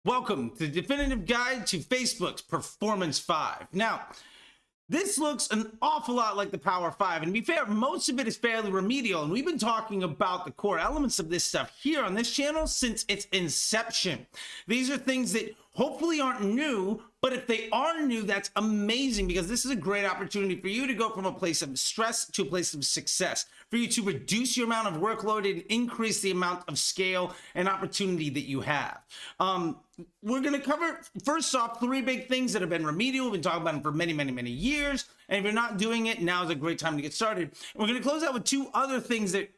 Welcome to the definitive guide to Facebook's Performance 5. Now, this looks an awful lot like the Power 5, and to be fair, most of it is fairly remedial, and we've been talking about the core elements of this stuff here on this channel since its inception. These are things that hopefully aren't new, but if they are new, that's amazing, because this is a great opportunity for you to go from a place of stress to a place of success, for you to reduce your amount of workload and increase the amount of scale and opportunity that you have. We're going to cover, first off, 3 big things that have been remedial. We've been talking about them for many years. And if you're not doing it, now is a great time to get started. And we're going to close out with 2 other things that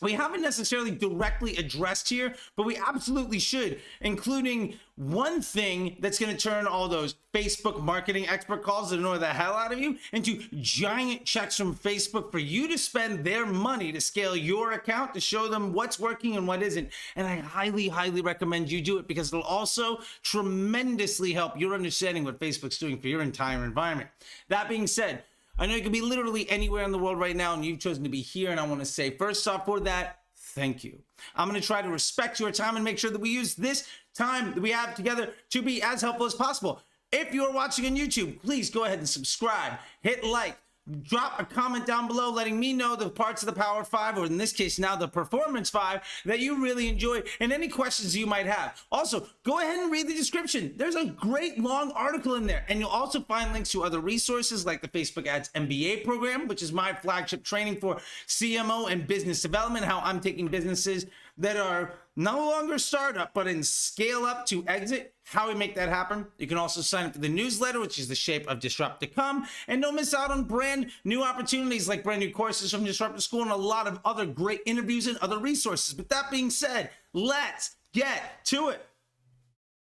we haven't necessarily directly addressed here, but we absolutely should, including one thing that's going to turn all those Facebook marketing expert calls that annoy the hell out of you into giant checks from Facebook for you to spend their money to scale your account, to show them what's working and what isn't. And I highly recommend you do it, because it'll also tremendously help your understanding what Facebook's doing for your entire environment. That being said, I know you can be literally anywhere in the world right now, and you've chosen to be here, and I want to say, first off, for that, thank you. I'm going to try to respect your time and make sure that we use this time that we have together to be as helpful as possible. If you're watching on YouTube, please go ahead and subscribe, hit like, drop a comment down below letting me know the parts of the Power 5, or in this case now the Performance 5, that you really enjoy, and any questions you might have. Also, go ahead and read the description. There's a great long article in there, and you'll also find links to other resources like the Facebook Ads MBA program, which is my flagship training for CMO and business development, how I'm taking businesses that are no longer startup but in scale up to exit, how we make that happen. You can also sign up for the newsletter, which is the shape of Disrupt to Come, and don't miss out on brand new opportunities like brand new courses from Disrupt to School and a lot of other great interviews and other resources. But that being said, let's get to it.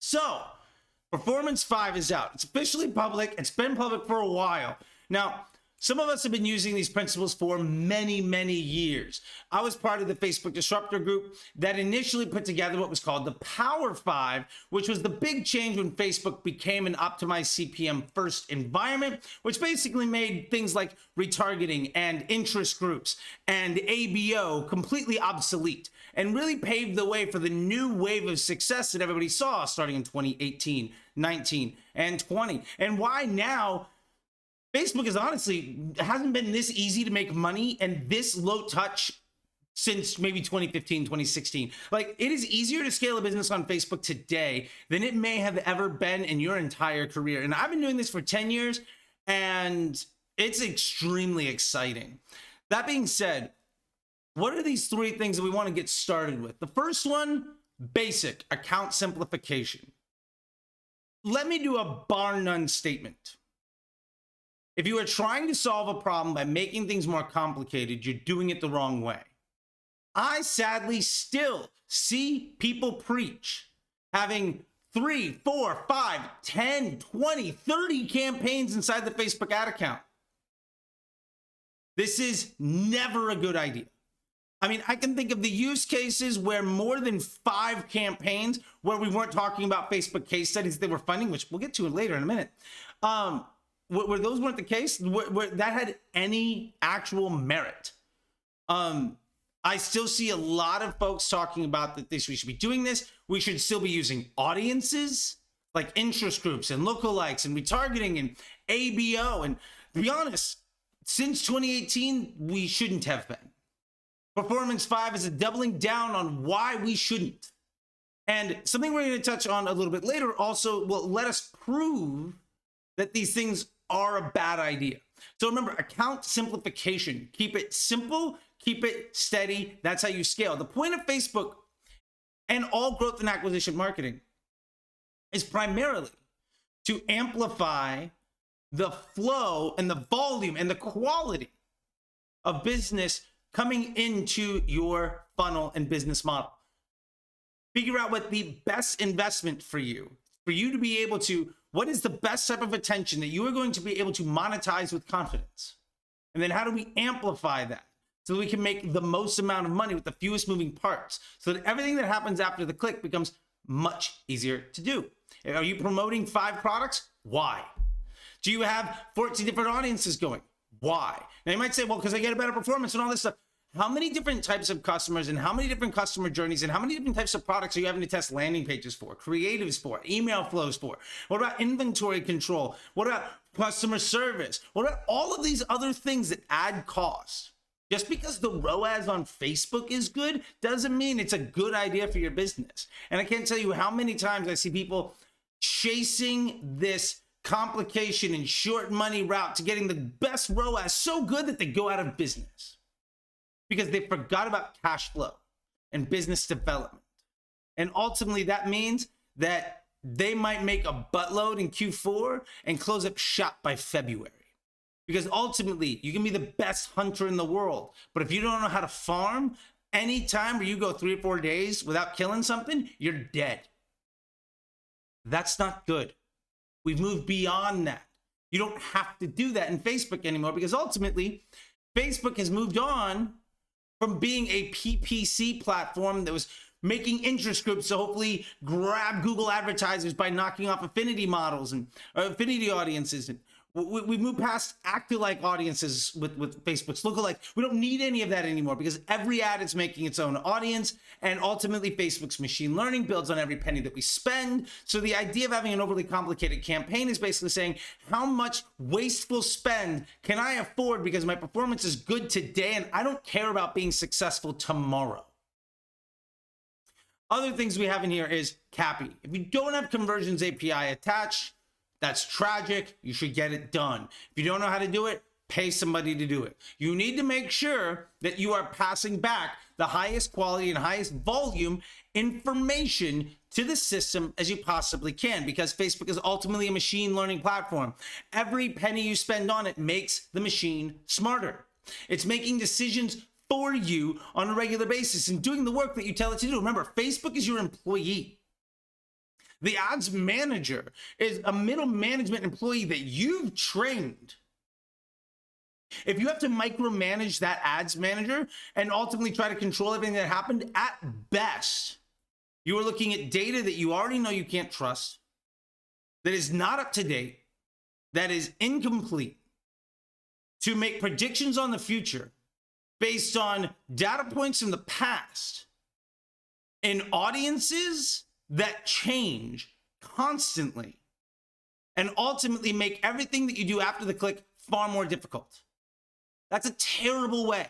So, Performance 5 is out. It's officially public. It's been public for a while. Now, some of us have been using these principles for many years. I was part of the Facebook Disruptor group that initially put together what was called the Power 5, which was the big change when Facebook became an optimized CPM first environment, which basically made things like retargeting and interest groups and ABO completely obsolete, and really paved the way for the new wave of success that everybody saw starting in 2018, 19, and 20. And why now Facebook is honestly hasn't been this easy to make money and this low touch since maybe 2015, 2016. Like, it is easier to scale a business on Facebook today than it may have ever been in your entire career. And I've been doing this for 10 years, and it's extremely exciting. That being said, what are these 3 things that we want to get started with? The first one, basic account simplification. Let me do a bar none statement. If you are trying to solve a problem by making things more complicated, you're doing it the wrong way. I sadly still see people preach having 3, 4, 5, 10, 20, 30 campaigns inside the Facebook ad account. This is never a good idea. I mean, I can think of the use cases where more than 5 campaigns, where we weren't talking about Facebook case studies they were funding, which we'll get to later in a minute, where those weren't the case, where that had any actual merit. I still see a lot of folks talking about that we should be doing this. We should still be using audiences like interest groups and lookalikes and retargeting and ABO. And to be honest, since 2018, we shouldn't have been. Performance 5 is a doubling down on why we shouldn't. And something we're going to touch on a little bit later also will let us prove that these things are a bad idea. So remember, account simplification. Keep it simple, keep it steady. That's how you scale. The point of Facebook and all growth and acquisition marketing is primarily to amplify the flow and the volume and the quality of business coming into your funnel and business model. Figure out what the best investment for you to be able to, what is the best type of attention that you are going to be able to monetize with confidence? And then how do we amplify that so that we can make the most amount of money with the fewest moving parts, so that everything that happens after the click becomes much easier to do? Are you promoting 5 products? Why? Do you have 14 different audiences going? Why? Now you might say, well, because I get a better performance and all this stuff. how many different types of customers and how many different customer journeys and how many different types of products are you having to test landing pages for, creatives for, email flows for? What about inventory control? What about customer service? What about all of these other things that add cost? Just because the ROAS on Facebook is good doesn't mean it's a good idea for your business. And I can't tell you how many times I see people chasing this complication and short money route to getting the best ROAS so good that they go out of business because they forgot about cash flow and business development. And ultimately that means that they might make a buttload in Q4 and close up shop by February. Because ultimately, you can be the best hunter in the world, but if you don't know how to farm, anytime where you go 3 or 4 days without killing something, you're dead. That's not good. We've moved beyond that. You don't have to do that in Facebook anymore because ultimately, Facebook has moved on from being a PPC platform that was making interest groups to hopefully grab Google advertisers by knocking off affinity models and affinity audiences. And we moved past act-alike audiences with Facebook's lookalike. We don't need any of that anymore because every ad is making its own audience, and ultimately Facebook's machine learning builds on every penny that we spend. So the idea of having an overly complicated campaign is basically saying, how much wasteful spend can I afford because my performance is good today and I don't care about being successful tomorrow. Other things we have in here is CAPI. If you don't have Conversions API attached, that's tragic. You should get it done. If you don't know how to do it, pay somebody to do it. You need to make sure that you are passing back the highest quality and highest volume information to the system as you possibly can, because Facebook is ultimately a machine learning platform. Every penny you spend on it makes the machine smarter. It's making decisions for you on a regular basis and doing the work that you tell it to do. Remember, Facebook is your employee. The ads manager is a middle management employee that you've trained. If you have to micromanage that ads manager and ultimately try to control everything that happened, at best, you are looking at data that you already know you can't trust, that is not up to date, that is incomplete, to make predictions on the future based on data points from the past in audiences that change constantly and ultimately make everything that you do after the click far more difficult. That's a terrible way.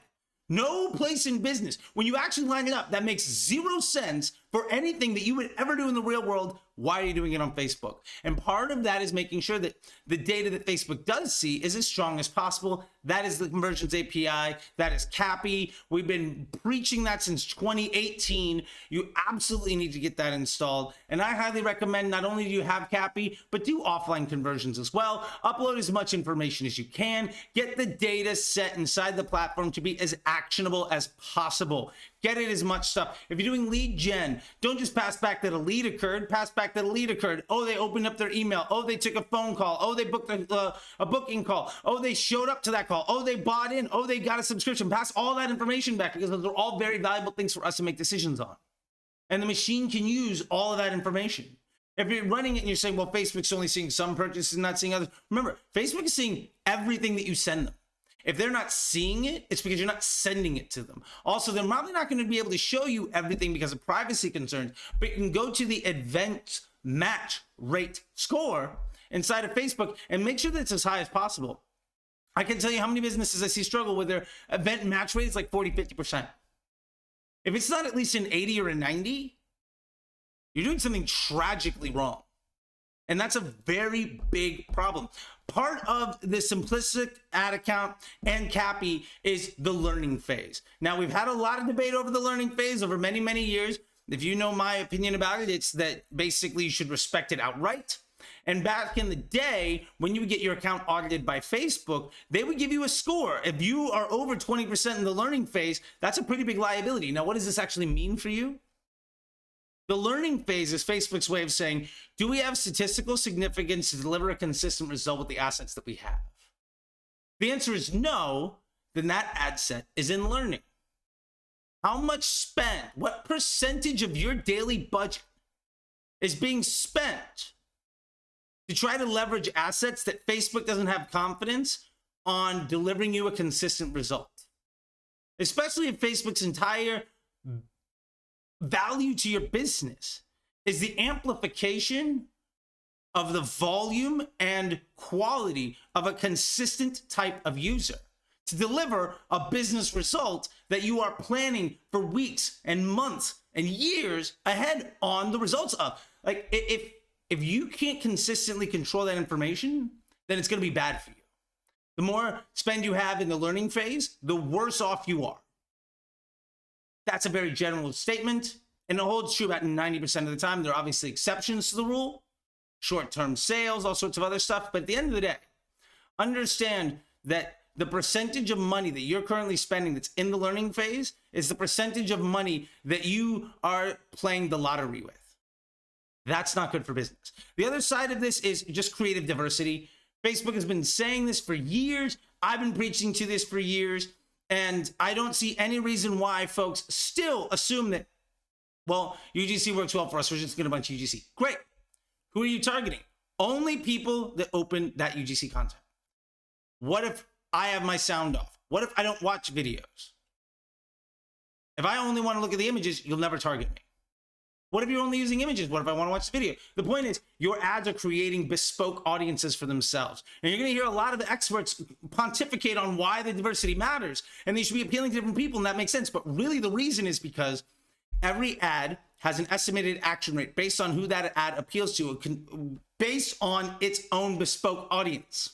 No place in business, when you actually line it up, that makes zero sense for anything that you would ever do in the real world. Why are you doing it on Facebook? And part of that is making sure that the data that Facebook does see is as strong as possible. That is the Conversions API. That is CAPI. We've been preaching that since 2018. You absolutely need to get that installed. And I highly recommend not only do you have CAPI, but do offline conversions as well. Upload as much information as you can. Get the data set inside the platform to be as actionable as possible. Get it as much stuff. If you're doing lead gen, don't just pass back that a lead occurred, pass back that a lead occurred. Oh, they opened up their email. Oh, they took a phone call. Oh, they booked a booking call. Oh, they showed up to that call. Oh, they bought in. Oh, they got a subscription. Pass all that information back because those are all very valuable things for us to make decisions on. And the machine can use all of that information. If you're running it and you're saying, well, Facebook's only seeing some purchases and not seeing others, remember, Facebook is seeing everything that you send them. If they're not seeing it, it's because you're not sending it to them. Also, they're probably not going to be able to show you everything because of privacy concerns, but you can go to the event match rate score inside of Facebook and make sure that it's as high as possible. I can tell you how many businesses I see struggle with their event match rate is like 40, 50%. If it's not at least an 80 or a 90, you're doing something tragically wrong. And that's a very big problem. Part of the simplistic ad account and CAPI is the learning phase. Now, we've had a lot of debate over the learning phase over many, many years. If you know my opinion about it, it's that basically you should respect it outright. And back in the day, when you would get your account audited by Facebook, they would give you a score. If you are over 20% in the learning phase, that's a pretty big liability. Now, what does this actually mean for you? The learning phase is Facebook's way of saying, do we have statistical significance to deliver a consistent result with the assets that we have? If the answer is no, then that ad set is in learning. How much spent, what percentage of your daily budget is being spent to try to leverage assets that Facebook doesn't have confidence on delivering you a consistent result? especially if Facebook's entire value to your business is the amplification of the volume and quality of a consistent type of user to deliver a business result that you are planning for weeks and months and years ahead on the results of. Like, if you can't consistently control that information, then it's going to be bad for you. The more spend you have in the learning phase, the worse off you are. That's a very general statement, and it holds true about 90% of the time. There are obviously exceptions to the rule, short-term sales, all sorts of other stuff. But at the end of the day, understand that the percentage of money that you're currently spending that's in the learning phase is the percentage of money that you are playing the lottery with. That's not good for business. The other side of this is just creative diversity. Facebook has been saying this for years. I've been preaching to this for years. And I don't see any reason why folks still assume that, well, UGC works well for us. We're just going to bunch of UGC. Great. Who are you targeting? Only people that open that UGC content. What if I have my sound off? What if I don't watch videos? If I only want to look at the images, you'll never target me. What if you're only using images? What if I want to watch the video? The point is, your ads are creating bespoke audiences for themselves. And you're going to hear a lot of the experts pontificate on why the diversity matters. And they should be appealing to different people, and that makes sense. But really the reason is because every ad has an estimated action rate based on who that ad appeals to, based on its own bespoke audience.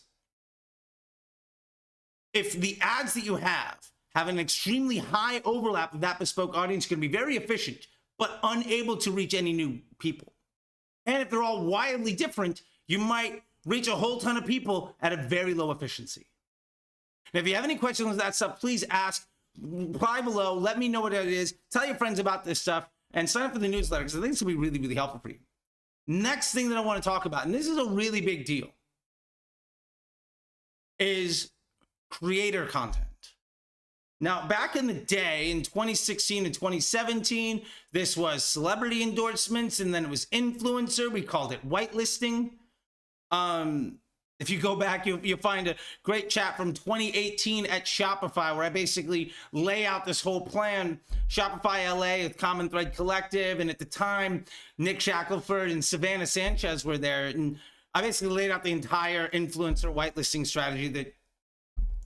If the ads that you have an extremely high overlap of that bespoke audience, it's going to be very efficient, but unable to reach any new people. And if they're all wildly different, you might reach a whole ton of people at a very low efficiency. And if you have any questions on that stuff, please ask, reply below, let me know what it is, tell your friends about this stuff, and sign up for the newsletter, because I think this will be really, really helpful for you. Next thing that I want to talk about, and this is a really big deal, is creator content. Now, back in the day, in 2016 and 2017, this was celebrity endorsements, and then it was influencer. We called it whitelisting. If you go back, you'll find a great chat from 2018 at Shopify, where I basically lay out this whole plan. Shopify LA with Common Thread Collective, and at the time, Nick Shackelford and Savannah Sanchez were there. And I basically laid out the entire influencer whitelisting strategy that,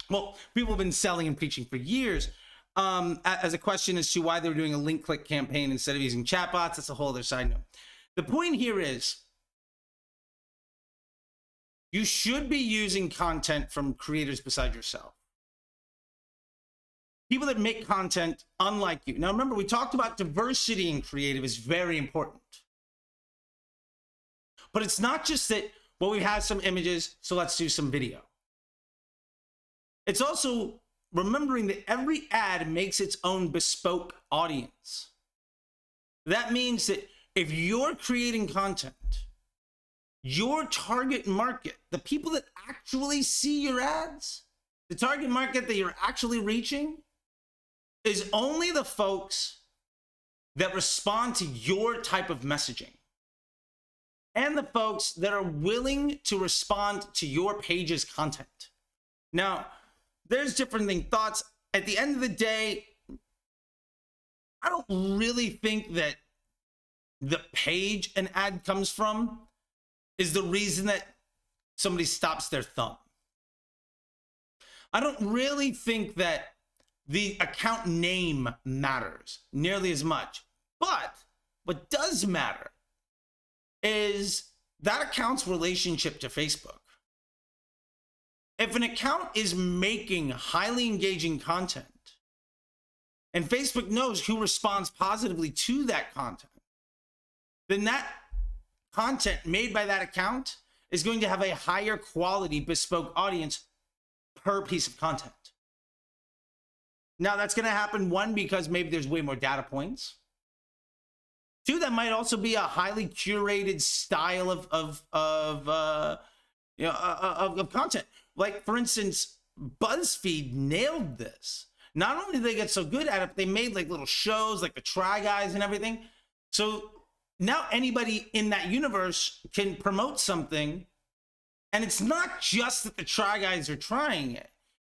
well, people have been selling and preaching for years. As a question as to why they were doing a link click campaign instead of using chatbots, that's a whole other side note. The point here is, you should be using content from creators beside yourself. People that make content unlike you. Now remember, we talked about diversity in creative is very important. But it's not just that, well, we have some images, so let's do some video. It's also remembering that every ad makes its own bespoke audience. That means that if you're creating content, your target market, the people that actually see your ads, the target market that you're actually reaching, is only the folks that respond to your type of messaging and the folks that are willing to respond to your page's content. Now, there's different thoughts. At the end of the day, I don't really think that the page an ad comes from is the reason that somebody stops their thumb. I don't really think that the account name matters nearly as much. But what does matter is that account's relationship to Facebook. If an account is making highly engaging content and Facebook knows who responds positively to that content, then that content made by that account is going to have a higher quality bespoke audience per piece of content. Now that's going to happen, one, because maybe there's way more data points. Two, that might also be a highly curated style of content. Like, for instance, BuzzFeed nailed this. Not only did they get so good at it, but they made like little shows like the Try Guys and everything. So now anybody in that universe can promote something. And it's not just that the Try Guys are trying it.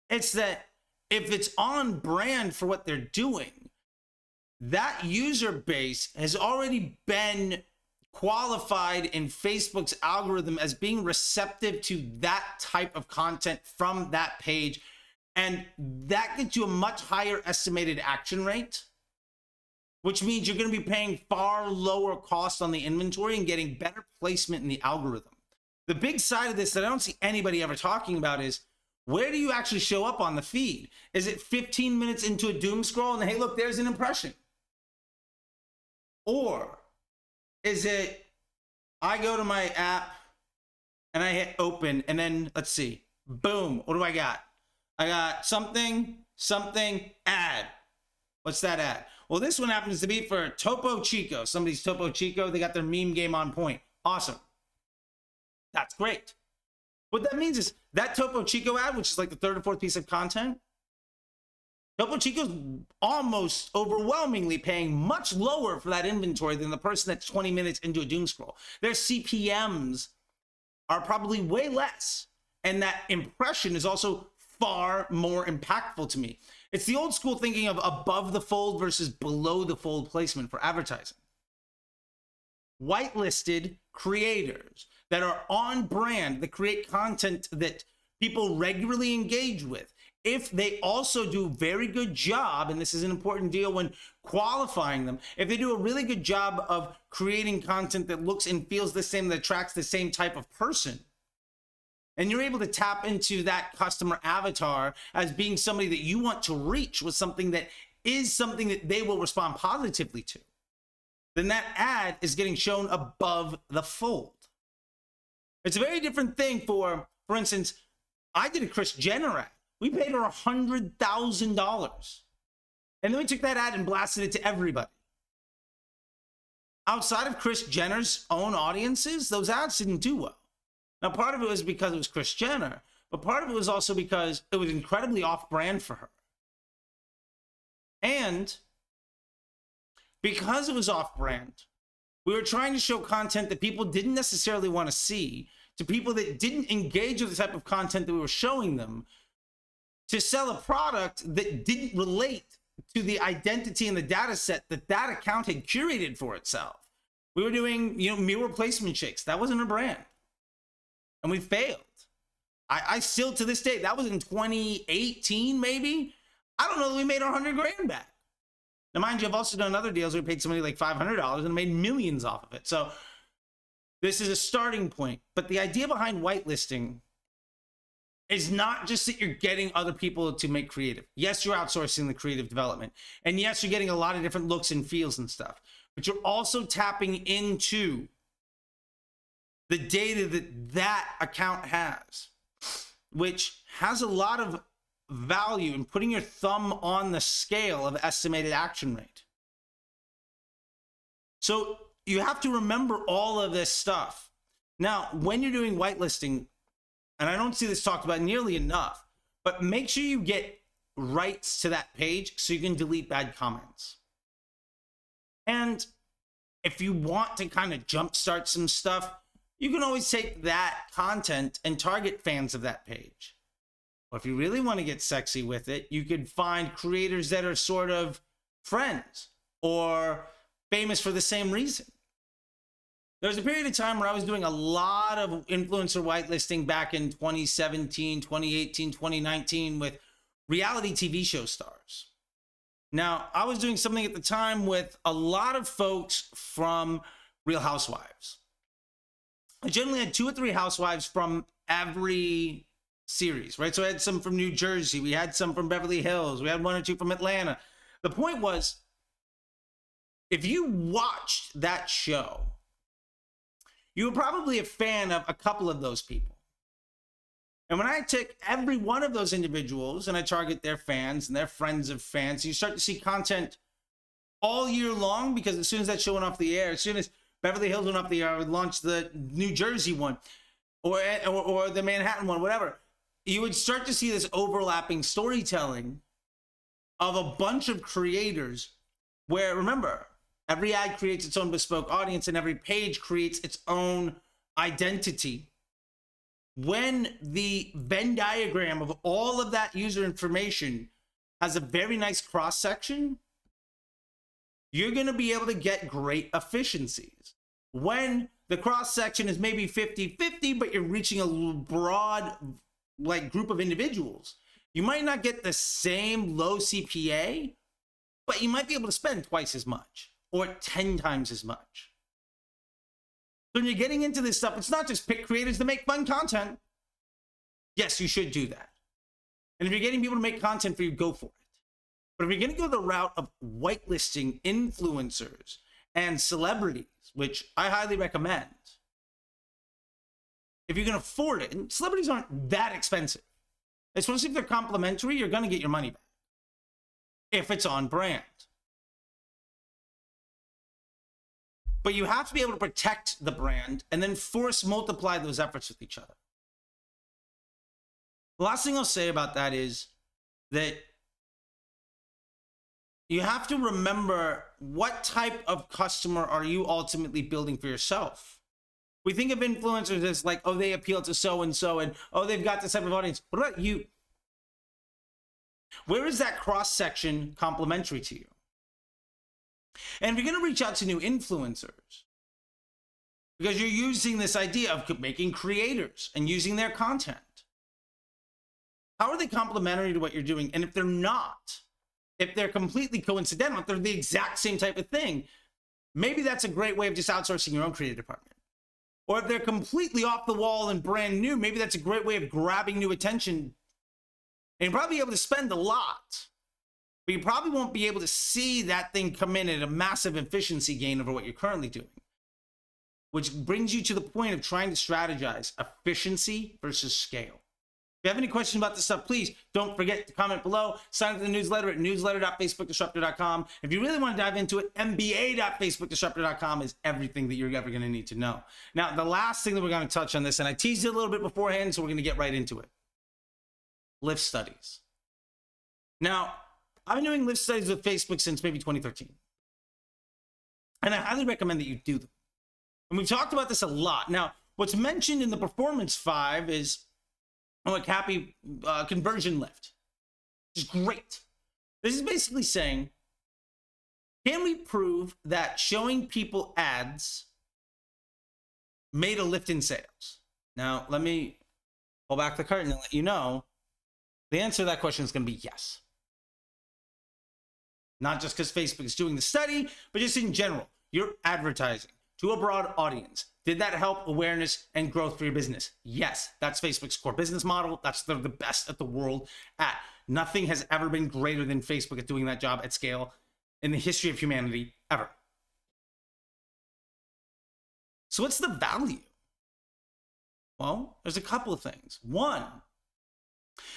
It's that if it's on brand for what they're doing, that user base has already been qualified in Facebook's algorithm as being receptive to that type of content from that page. And that gets you a much higher estimated action rate, which means you're going to be paying far lower cost on the inventory and getting better placement in the algorithm. The big side of this that I don't see anybody ever talking about is, where do you actually show up on the feed? Is it 15 minutes into a doom scroll and hey, look, there's an impression? Or is it, I go to my app and I hit open and then let's see, boom, what do I got? I got something, ad. What's that ad? Well, this one happens to be for Topo Chico. Somebody's Topo Chico. They got their meme game on point. Awesome. That's great. What that means is that Topo Chico ad, which is like the third or fourth piece of content, Topo Chico's almost overwhelmingly paying much lower for that inventory than the person that's 20 minutes into a doom scroll. Their CPMs are probably way less. And that impression is also far more impactful to me. It's the old school thinking of above the fold versus below the fold placement for advertising. Whitelisted creators that are on brand, that create content that people regularly engage with, if they also do a very good job, and this is an important deal when qualifying them, if they do a really good job of creating content that looks and feels the same, that attracts the same type of person, and you're able to tap into that customer avatar as being somebody that you want to reach with something that is something that they will respond positively to, then that ad is getting shown above the fold. It's a very different thing for instance, I did a Kris Jenner ad. We paid her $100,000. And then we took that ad and blasted it to everybody. Outside of Kris Jenner's own audiences, those ads didn't do well. Now, part of it was because it was Kris Jenner, but part of it was also because it was incredibly off-brand for her. And because it was off-brand, we were trying to show content that people didn't necessarily want to see to people that didn't engage with the type of content that we were showing them, to sell a product that didn't relate to the identity and the data set that that account had curated for itself. We were doing, mirror placement shakes. That wasn't a brand. And we failed. I still, to this day, that was in 2018, maybe. I don't know that we made our $100,000 back. Now, mind you, I've also done other deals where we paid somebody like $500 and made millions off of it. So this is a starting point. But the idea behind whitelisting is not just that you're getting other people to make creative. Yes, you're outsourcing the creative development. And yes, you're getting a lot of different looks and feels and stuff. But you're also tapping into the data that account has, which has a lot of value in putting your thumb on the scale of estimated action rate. So you have to remember all of this stuff. Now, when you're doing whitelisting, and I don't see this talked about nearly enough, but make sure you get rights to that page so you can delete bad comments. And if you want to kind of jumpstart some stuff, you can always take that content and target fans of that page. Or if you really want to get sexy with it, you could find creators that are sort of friends or famous for the same reason. There was a period of time where I was doing a lot of influencer whitelisting back in 2017, 2018, 2019 with reality TV show stars. Now, I was doing something at the time with a lot of folks from Real Housewives. I generally had 2 or 3 housewives from every series, right? So I had some from New Jersey. We had some from Beverly Hills. We had 1 or 2 from Atlanta. The point was, if you watched that show, you were probably a fan of a couple of those people. And when I take every one of those individuals and I target their fans and their friends of fans, you start to see content all year long, because as soon as that show went off the air, as soon as Beverly Hills went off the air, I would launch the New Jersey one or the Manhattan one, whatever. You would start to see this overlapping storytelling of a bunch of creators where, remember, every ad creates its own bespoke audience and every page creates its own identity. When the Venn diagram of all of that user information has a very nice cross section, you're going to be able to get great efficiencies. When the cross section is maybe 50-50, but you're reaching a broad group of individuals, you might not get the same low CPA, but you might be able to spend twice as much or 10 times as much. So when you're getting into this stuff, it's not just pick creators to make fun content. Yes, you should do that. And if you're getting people to make content for you, go for it. But if you're going to go the route of whitelisting influencers and celebrities, which I highly recommend, if you can afford it, and celebrities aren't that expensive, especially if they're complimentary, you're going to get your money back if it's on brand. But you have to be able to protect the brand and then force multiply those efforts with each other. The last thing I'll say about that is that you have to remember, what type of customer are you ultimately building for yourself? We think of influencers as like, oh, they appeal to so-and-so, and oh, they've got this type of audience. What about you? Where is that cross-section complementary to you? And if you're going to reach out to new influencers, because you're using this idea of making creators and using their content, how are they complementary to what you're doing? And if they're not, if they're completely coincidental, if they're the exact same type of thing, maybe that's a great way of just outsourcing your own creative department. Or if they're completely off the wall and brand new, maybe that's a great way of grabbing new attention. And you'll probably be able to spend a lot, but you probably won't be able to see that thing come in at a massive efficiency gain over what you're currently doing. Which brings you to the point of trying to strategize efficiency versus scale. If you have any questions about this stuff, please don't forget to comment below. Sign up to the newsletter at newsletter.facebookdisruptor.com. If you really want to dive into it, mba.facebookdisruptor.com is everything that you're ever going to need to know. Now, the last thing that we're going to touch on this, and I teased it a little bit beforehand, so we're going to get right into it. Lift studies. Now, I've been doing lift studies with Facebook since maybe 2013. And I highly recommend that you do them. And we've talked about this a lot. Now, what's mentioned in the Performance 5 is a CAPI conversion lift, which is great. This is basically saying, can we prove that showing people ads made a lift in sales? Now, let me pull back the curtain and let you know the answer to that question is going to be yes. Not just because Facebook is doing the study, but just in general, you're advertising to a broad audience. Did that help awareness and growth for your business? Yes, that's Facebook's core business model. They're the best at the world at. Nothing has ever been greater than Facebook at doing that job at scale in the history of humanity ever. So what's the value? Well, there's a couple of things. One,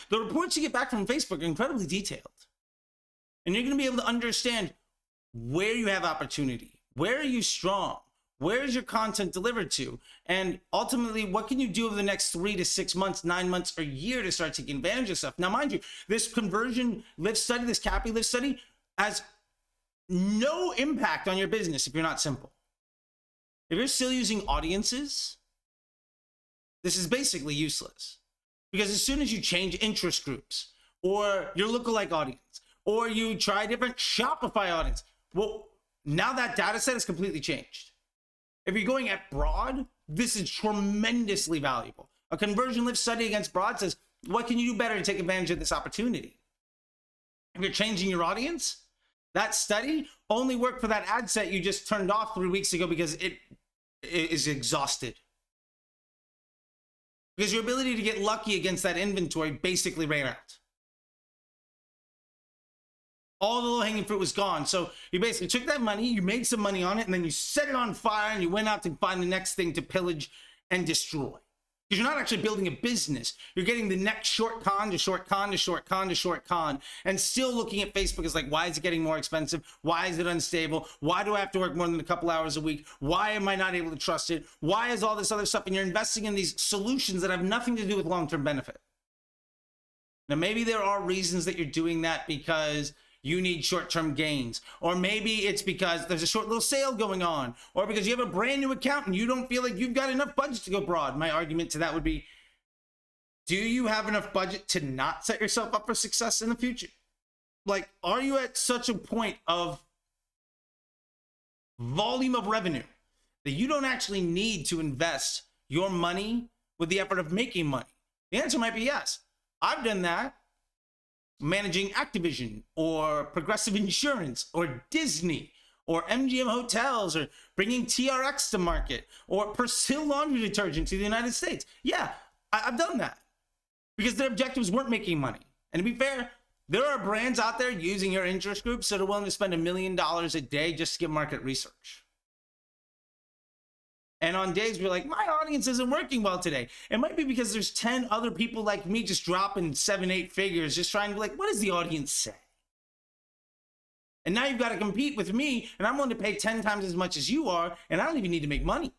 the reports you get back from Facebook are incredibly detailed. And you're going to be able to understand where you have opportunity. Where are you strong? Where is your content delivered to? And ultimately, what can you do over the next 3 to 6 months, 9 months, or a year to start taking advantage of stuff? Now, mind you, this conversion lift study, this CAPI lift study, has no impact on your business if you're not simple. If you're still using audiences, this is basically useless. Because as soon as you change interest groups, or your lookalike audience, or you try a different Shopify audience, well, now that data set is completely changed. If you're going at broad, this is tremendously valuable. A conversion lift study against broad says, what can you do better to take advantage of this opportunity? If you're changing your audience, that study only worked for that ad set you just turned off 3 weeks ago because it is exhausted. Because your ability to get lucky against that inventory basically ran out. All the low-hanging fruit was gone. So you basically took that money, you made some money on it, and then you set it on fire and you went out to find the next thing to pillage and destroy. Because you're not actually building a business. You're getting the next short con to short con to short con to short con, and still looking at Facebook as like, why is it getting more expensive? Why is it unstable? Why do I have to work more than a couple hours a week? Why am I not able to trust it? Why is all this other stuff? And you're investing in these solutions that have nothing to do with long-term benefit. Now, maybe there are reasons that you're doing that because you need short-term gains, or maybe it's because there's a short little sale going on, or because you have a brand new account and you don't feel like you've got enough budget to go broad. My argument to that would be, do you have enough budget to not set yourself up for success in the future? Like, are you at such a point of volume of revenue that you don't actually need to invest your money with the effort of making money? The answer might be yes. I've done that managing Activision or Progressive Insurance or Disney or MGM Hotels or bringing TRX to market or Persil laundry detergent to the United States. Yeah, I've done that because their objectives weren't making money. And to be fair, there are brands out there using your interest groups that are willing to spend $1 million a day just to get market research. And on days we're like, my audience isn't working well today. It might be because there's 10 other people like me just dropping 7-8 figures, just trying to be like, what does the audience say? And now you've got to compete with me, and I'm willing to pay 10 times as much as you are, and I don't even need to make money.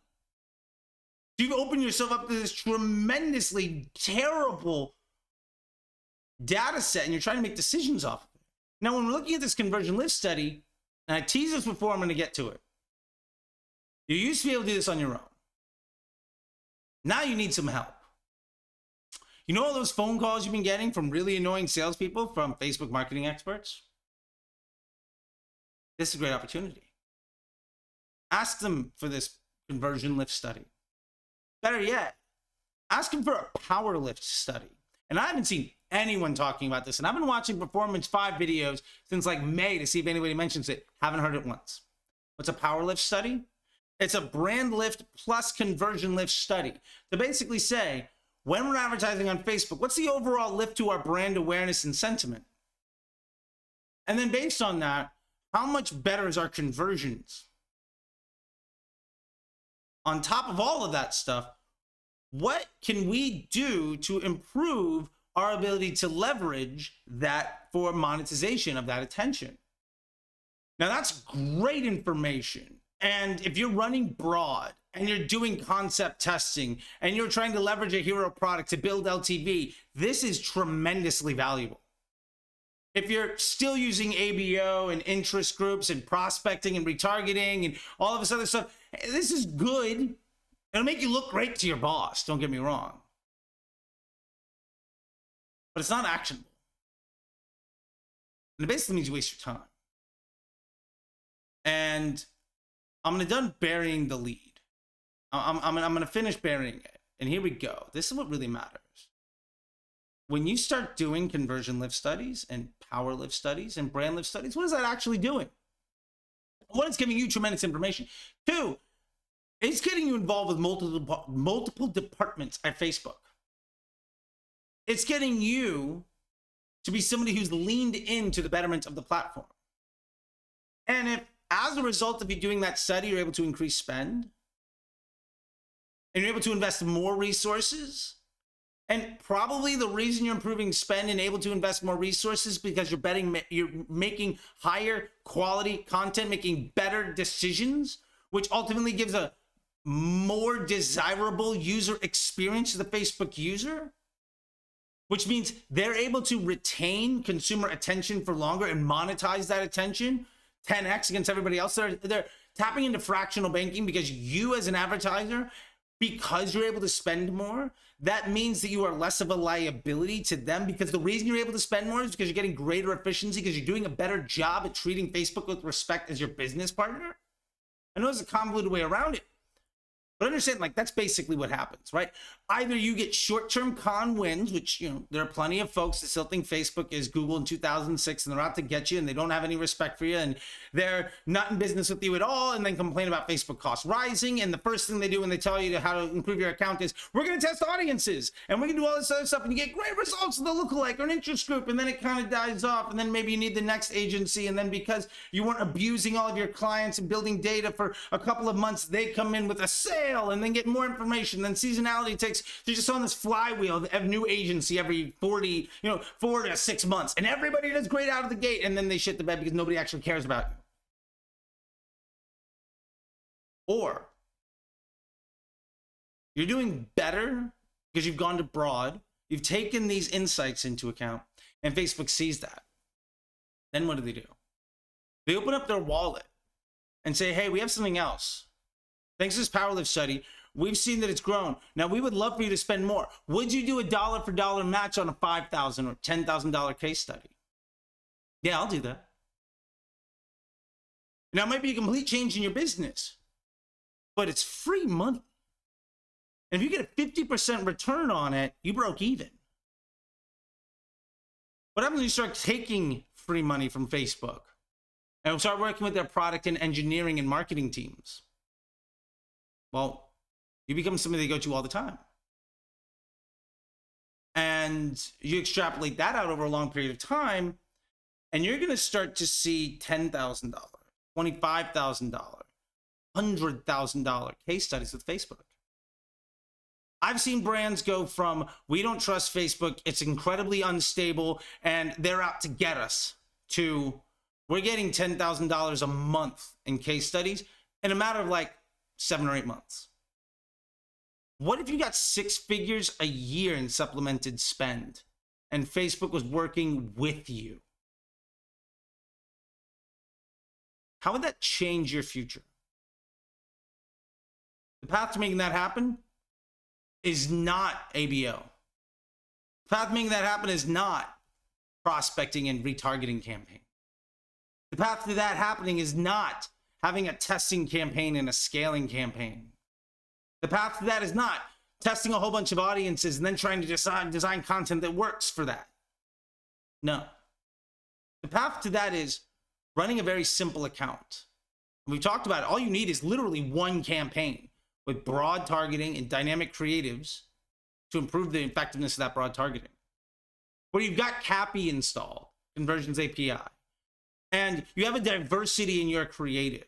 So you've opened yourself up to this tremendously terrible data set, and you're trying to make decisions off of it. Now, when we're looking at this conversion lift study, and I teased this before, I'm going to get to it. You used to be able to do this on your own. Now you need some help. You know all those phone calls you've been getting from really annoying salespeople from Facebook marketing experts? This is a great opportunity. Ask them for this conversion lift study. Better yet, ask them for a power lift study. And I haven't seen anyone talking about this. And I've been watching Performance 5 videos since like May to see if anybody mentions it. Haven't heard it once. What's a power lift study? It's a brand lift plus conversion lift study to basically say, when we're advertising on Facebook, what's the overall lift to our brand awareness and sentiment? And then based on that, how much better is our conversions? On top of all of that stuff, what can we do to improve our ability to leverage that for monetization of that attention? Now that's great information. And if you're running broad and you're doing concept testing and you're trying to leverage a hero product to build LTV, this is tremendously valuable. If you're still using ABO and interest groups and prospecting and retargeting and all of this other stuff, this is good. It'll make you look great to your boss, don't get me wrong. But it's not actionable. And it basically means you waste your time. And I'm done burying the lead. I'm gonna finish burying it. And here we go. This is what really matters. When you start doing conversion lift studies and power lift studies and brand lift studies, what is that actually doing? One, it's giving you tremendous information. Two, it's getting you involved with multiple departments at Facebook. It's getting you to be somebody who's leaned into the betterment of the platform. And if, as a result of you doing that study, you're able to increase spend, and you're able to invest more resources, and probably the reason you're improving spend and able to invest more resources because you're making higher quality content, making better decisions, which ultimately gives a more desirable user experience to the Facebook user, which means they're able to retain consumer attention for longer and monetize that attention 10x against everybody else. They're tapping into fractional banking because you as an advertiser, because you're able to spend more, that means that you are less of a liability to them, because the reason you're able to spend more is because you're getting greater efficiency, because you're doing a better job at treating Facebook with respect as your business partner. I know there's a convoluted way around it, but understand, like, that's basically what happens, right? Either you get short-term con wins, which, you know, there are plenty of folks that still think Facebook is Google in 2006 and they're out to get you and they don't have any respect for you and they're not in business with you at all, and then complain about Facebook costs rising. And the first thing they do when they tell you how to improve your account is, we're going to test audiences and we're going to do all this other stuff, and you get great results with the lookalike or an interest group, and then it kind of dies off, and then maybe you need the next agency, and then because you weren't abusing all of your clients and building data for a couple of months, they come in with a sale and then get more information. Then seasonality takes, they're just on this flywheel of new agency every 4 to 6 months, and everybody does great out of the gate, and then they shit the bed because nobody actually cares about you. Or you're doing better because you've gone to broad, you've taken these insights into account, and Facebook sees that. Then what do? They open up their wallet and say, hey, we have something else. Thanks to this power lift study, we've seen that it's grown. Now, we would love for you to spend more. Would you do a dollar for dollar match on a $5,000 or $10,000 case study? Yeah, I'll do that. Now, it might be a complete change in your business, but it's free money. And if you get a 50% return on it, you broke even. What happens when you start taking free money from Facebook and start working with their product and engineering and marketing teams? Well, you become somebody they go to all the time. And you extrapolate that out over a long period of time, and you're going to start to see $10,000, $25,000, $100,000 case studies with Facebook. I've seen brands go from, we don't trust Facebook, it's incredibly unstable, and they're out to get us, to, we're getting $10,000 a month in case studies in a matter of like 7 or 8 months. What if you got 6 figures a year in supplemented spend and Facebook was working with you? How would that change your future? The path to making that happen is not ABO. The path to making that happen is not prospecting and retargeting campaign. The path to that happening is not having a testing campaign and a scaling campaign. The path to that is not testing a whole bunch of audiences and then trying to design content that works for that. No. The path to that is running a very simple account. We've talked about it. All you need is literally one campaign with broad targeting and dynamic creatives to improve the effectiveness of that broad targeting. Where you've got CAPI installed, Conversions API, and you have a diversity in your creative,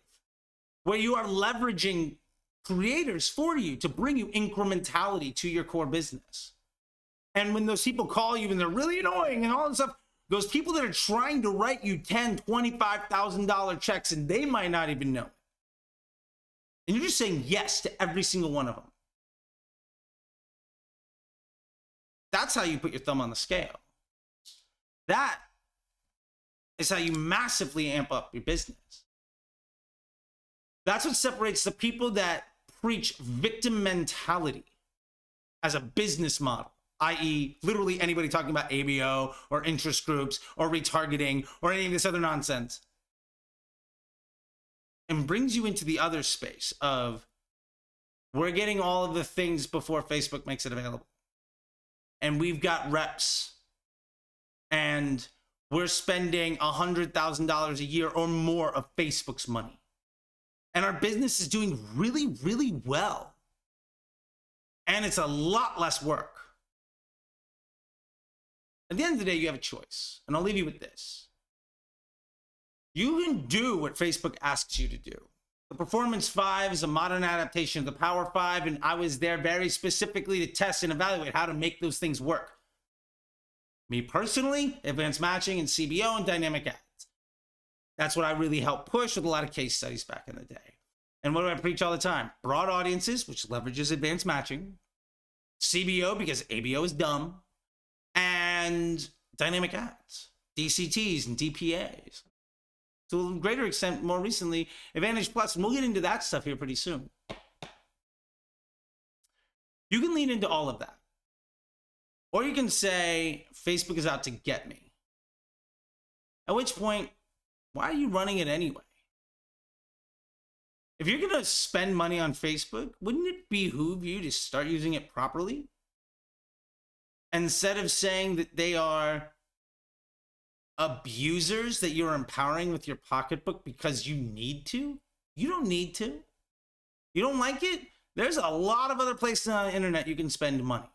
where you are leveraging creators for you to bring you incrementality to your core business. And when those people call you and they're really annoying and all this stuff, those people that are trying to write you $10,000, $25,000 checks and they might not even know it. And you're just saying yes to every single one of them. That's how you put your thumb on the scale. That is how you massively amp up your business. That's what separates the people that preach victim mentality as a business model, i.e., literally anybody talking about ABO or interest groups or retargeting or any of this other nonsense, and brings you into the other space of, we're getting all of the things before Facebook makes it available. And we've got reps and we're spending $100,000 a year or more of Facebook's money. And our business is doing really, really well. And it's a lot less work. At the end of the day, you have a choice. And I'll leave you with this. You can do what Facebook asks you to do. The Performance 5 is a modern adaptation of the Power 5, and I was there very specifically to test and evaluate how to make those things work. Me personally, advanced matching and CBO and dynamic ads. That's what I really helped push with a lot of case studies back in the day. And what do I preach all the time? Broad audiences, which leverages advanced matching. CBO, because ABO is dumb. And dynamic ads, DCTs and DPAs. To a greater extent, more recently, Advantage Plus, and we'll get into that stuff here pretty soon. You can lean into all of that. Or you can say, Facebook is out to get me. At which point, why are you running it anyway? If you're going to spend money on Facebook, wouldn't it behoove you to start using it properly? Instead of saying that they are abusers that you're empowering with your pocketbook because you need to. You don't need to. You don't like it? There's a lot of other places on the internet you can spend money.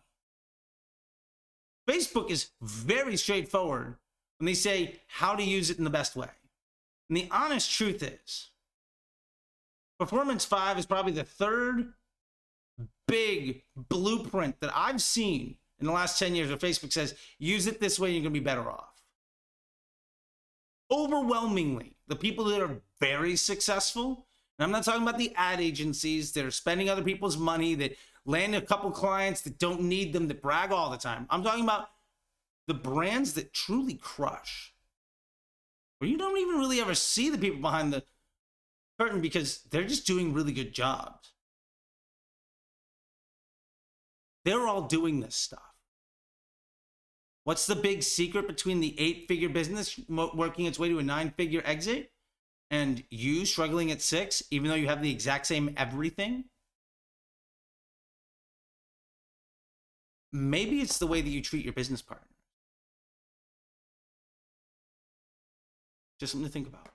Facebook is very straightforward when they say how to use it in the best way. And the honest truth is, Performance 5 is probably the third big blueprint that I've seen in the last 10 years where Facebook says, use it this way, you're going to be better off. Overwhelmingly, the people that are very successful, and I'm not talking about the ad agencies that are spending other people's money, that land a couple clients that don't need them, that brag all the time. I'm talking about the brands that truly crush, where you don't even really ever see the people behind the curtain because they're just doing really good jobs. They're all doing this stuff. What's the big secret between the 8-figure business working its way to a 9-figure exit and you struggling at 6, even though you have the exact same everything? Maybe it's the way that you treat your business partner. Just something to think about.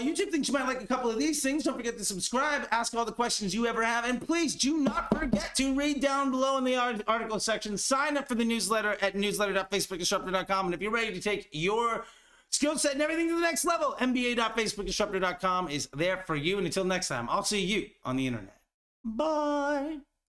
YouTube thinks you might like a couple of these things. Don't forget to subscribe, ask all the questions you ever have, and please do not forget to read down below in the article section. Sign up for the newsletter at newsletter.facebookdisruptor.com. And if you're ready to take your skill set and everything to the next level, mba.facebookdisruptor.com is there for you. And until next time, I'll see you on the internet. Bye.